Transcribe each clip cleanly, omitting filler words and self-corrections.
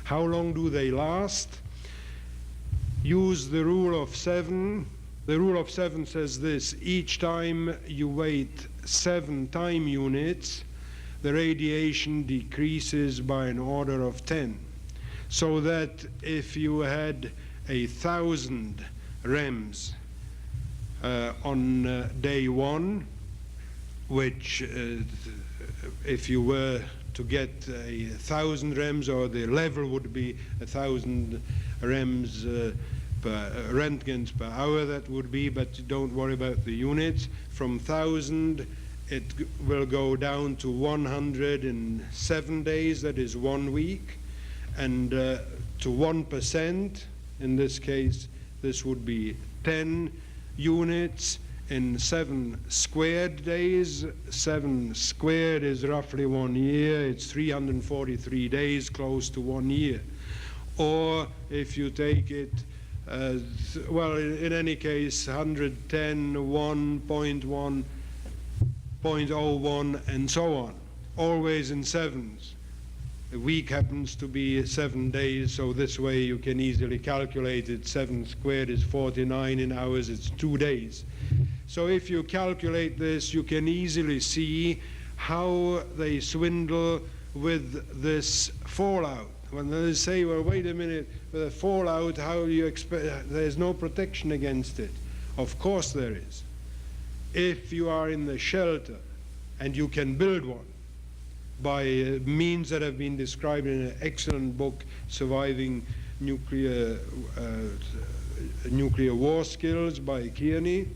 How long do they last? Use the rule of 7. The rule of 7 says this: each time you wait 7 time units, the radiation decreases by an order of 10. So that if you had 1,000 REMs on day 1, which if you were to get 1,000 REMs, or the level would be 1,000 REMs per Röntgens per hour, that would be, but don't worry about the units. From 1,000 it will go down to 107 days, that is 1 week, and to 1%, in this case this would be 10 units in 7 squared days. 7 squared is roughly 1 year. It's 343 days, close to 1 year. Or if you take it, well, in any case, 110, 1.1, 0.01, and so on, always in sevens. A week happens to be 7 days, so this way you can easily calculate it. 7 squared is 49, in hours it's 2 days. So if you calculate this, you can easily see how they swindle with this fallout. When they say, well, wait a minute, with a fallout, how do you expect, there's no protection against it. Of course there is. If you are in the shelter, and you can build one, by means that have been described in an excellent book, Surviving Nuclear War Skills by Kearney,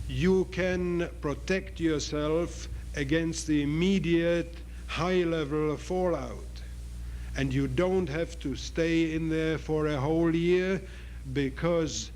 you can protect yourself against the immediate high-level fallout. And you don't have to stay in there for a whole year, because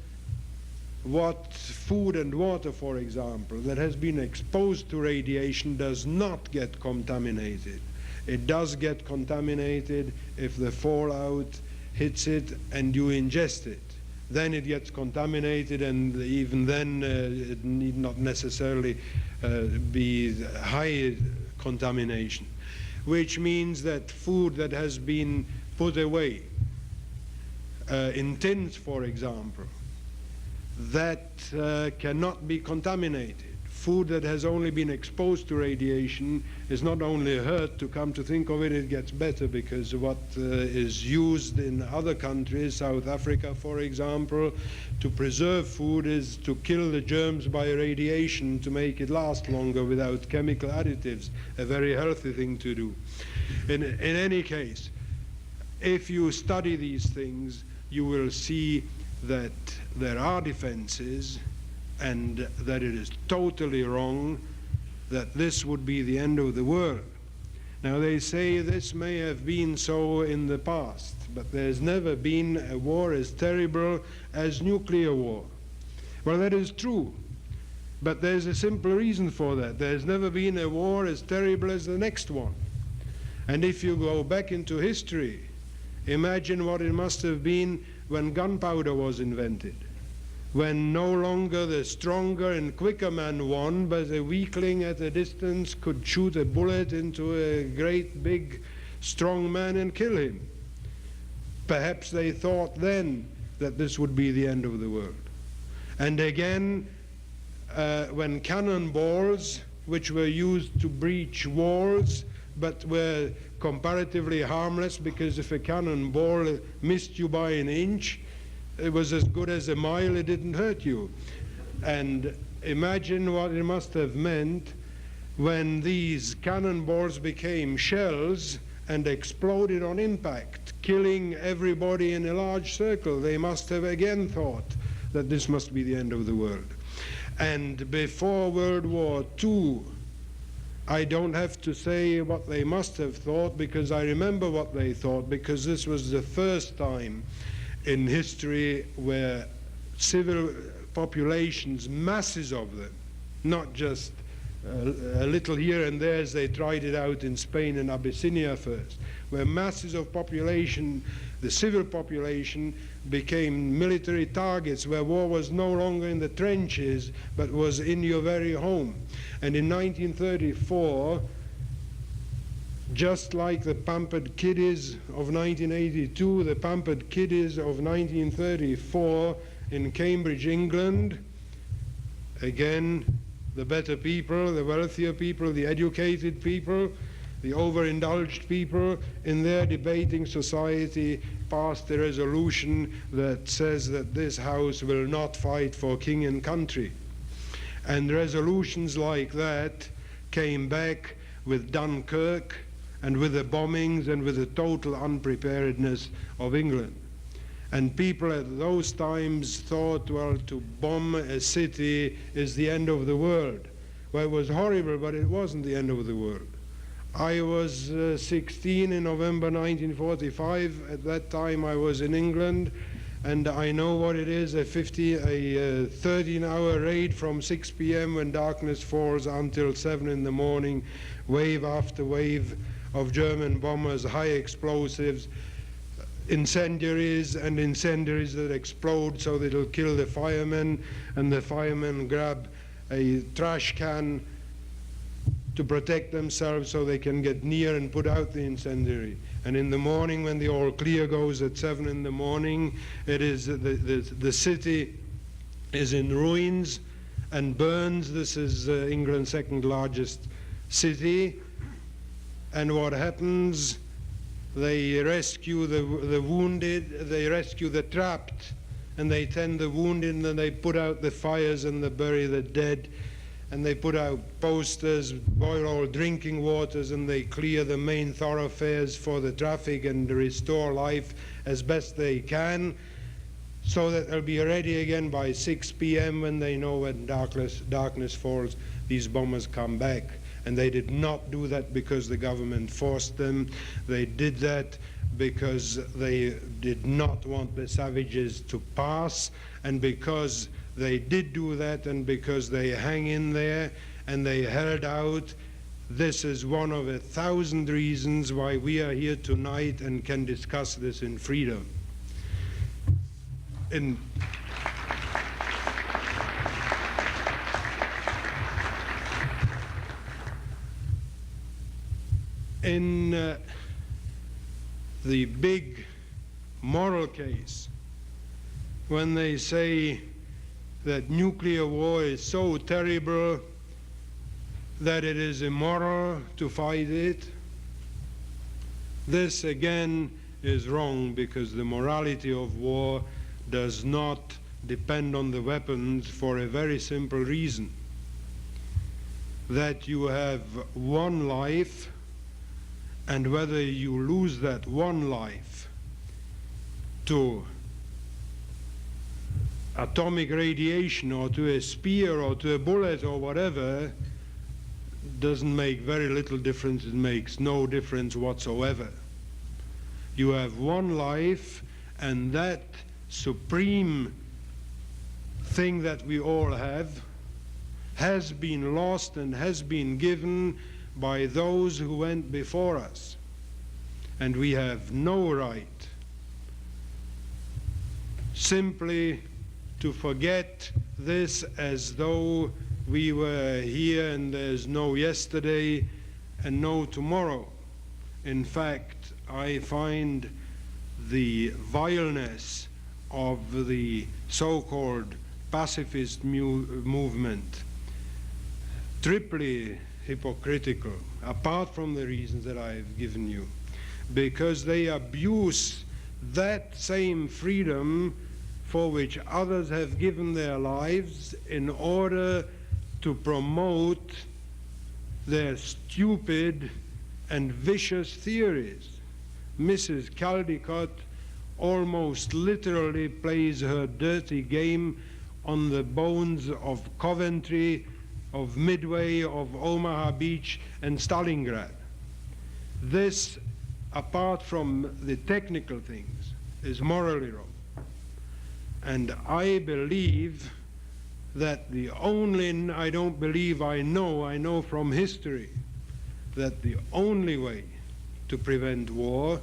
what food and water, for example, that has been exposed to radiation does not get contaminated. It does get contaminated if the fallout hits it and you ingest it. Then it gets contaminated, and even then it need not necessarily be high contamination, which means that food that has been put away in tins, for example, that cannot be contaminated. Food that has only been exposed to radiation is not only hurt. To come to think of it, it gets better, because what is used in other countries, South Africa for example, to preserve food is to kill the germs by radiation to make it last longer without chemical additives, a very healthy thing to do. In any case, if you study these things, you will see that there are defenses, and that it is totally wrong that this would be the end of the world. Now they say this may have been so in the past, but there's never been a war as terrible as nuclear war. Well, that is true, but there's a simple reason for that. There's never been a war as terrible as the next one. And if you go back into history, imagine what it must have been when gunpowder was invented, when no longer the stronger and quicker man won, but a weakling at a distance could shoot a bullet into a great big strong man and kill him. Perhaps they thought then that this would be the end of the world. And again, when cannonballs, which were used to breach walls, but were comparatively harmless, because if a cannonball missed you by an inch, it was as good as a mile, it didn't hurt you. And imagine what it must have meant when these cannonballs became shells and exploded on impact, killing everybody in a large circle. They must have again thought that this must be the end of the world. And before World War II, I don't have to say what they must have thought, because I remember what they thought, because this was the first time in history where civil populations, masses of them, not just a little here and there as they tried it out in Spain and Abyssinia first, where masses of population, the civil population, became military targets, where war was no longer in the trenches but was in your very home. And in 1934 just like the pampered kiddies of 1982, the pampered kiddies of 1934 in Cambridge, England. Again, the better people, the wealthier people, the educated people, the overindulged people in their debating society passed a resolution that says that this house will not fight for king and country. And resolutions like that came back with Dunkirk and with the bombings and with the total unpreparedness of England. And people at those times thought, well, to bomb a city is the end of the world. Well, it was horrible, but it wasn't the end of the world. I was 16 in November 1945. At that time I was in England, and I know what it is, a 13-hour raid from 6 p.m. when darkness falls until 7 in the morning, wave after wave of German bombers, high explosives, incendiaries, and incendiaries that explode so that it'll kill the firemen, and the firemen grab a trash can to protect themselves so they can get near and put out the incendiary. And in the morning, when the all clear goes at 7 in the morning, it is the city is in ruins and burns. This is England's second largest city. And what happens? They rescue the wounded, they rescue the trapped, and they tend the wounded, and they put out the fires and they bury the dead. And they put out posters, boil all drinking waters, and they clear the main thoroughfares for the traffic and restore life as best they can, so that they'll be ready again by 6 p.m. when they know when darkness falls, these bombers come back. And they did not do that because the government forced them. They did that because they did not want the savages to pass, and because they did do that, and because they hang in there and they held out. This is one of 1,000 reasons why we are here tonight and can discuss this in freedom. In the big moral case, when they say that nuclear war is so terrible that it is immoral to fight it, this again is wrong, because the morality of war does not depend on the weapons, for a very simple reason: that you have one life, and whether you lose that one life to atomic radiation or to a spear or to a bullet or whatever doesn't make very little difference. It makes no difference whatsoever. You have one life, and that supreme thing that we all have has been lost and has been given by those who went before us, and we have no right simply to forget this as though we were here and there's no yesterday and no tomorrow. In fact, I find the vileness of the so-called pacifist movement triply hypocritical, apart from the reasons that I've given you, because they abuse that same freedom for which others have given their lives in order to promote their stupid and vicious theories. Mrs. Caldecott almost literally plays her dirty game on the bones of Coventry, of Midway, of Omaha Beach, and Stalingrad. This, apart from the technical things, is morally wrong. And I believe that the only, I don't believe I know from history, that the only way to prevent war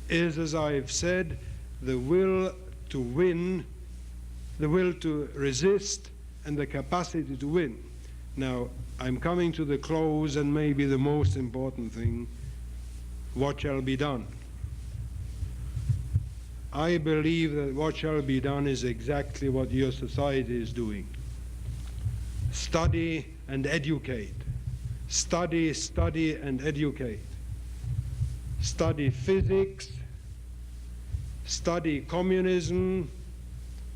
is, as I've said, the will to win, the will to resist, and the capacity to win. Now, I'm coming to the close, and maybe the most important thing. what shall be done? I believe that what shall be done is exactly what your society is doing. Study and educate. Study, study and educate. Study physics, study communism,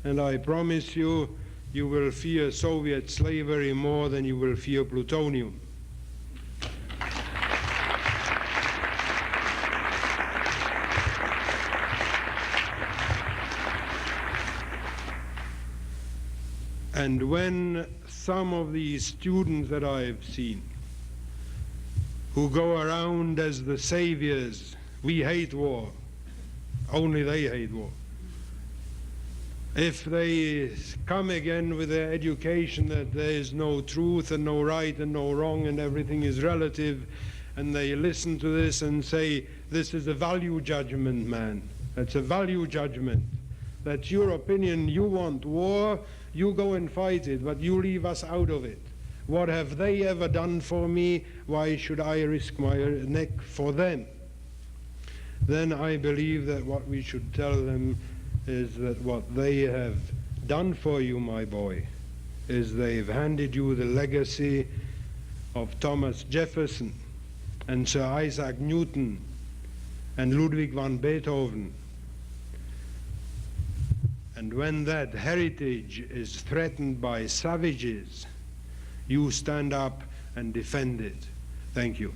and I promise you, you will fear Soviet slavery more than you will fear plutonium. And when some of these students that I've seen, who go around as the saviors, we hate war, only they hate war. If they come again with their education that there is no truth and no right and no wrong and everything is relative, and they listen to this and say, this is a value judgment, man. That's a value judgment. That's your opinion. You want war, you go and fight it, but you leave us out of it. What have they ever done for me? Why should I risk my neck for them? Then I believe that what we should tell them is that what they have done for you, my boy, is they've handed you the legacy of Thomas Jefferson and Sir Isaac Newton and Ludwig van Beethoven. And when that heritage is threatened by savages, you stand up and defend it. Thank you.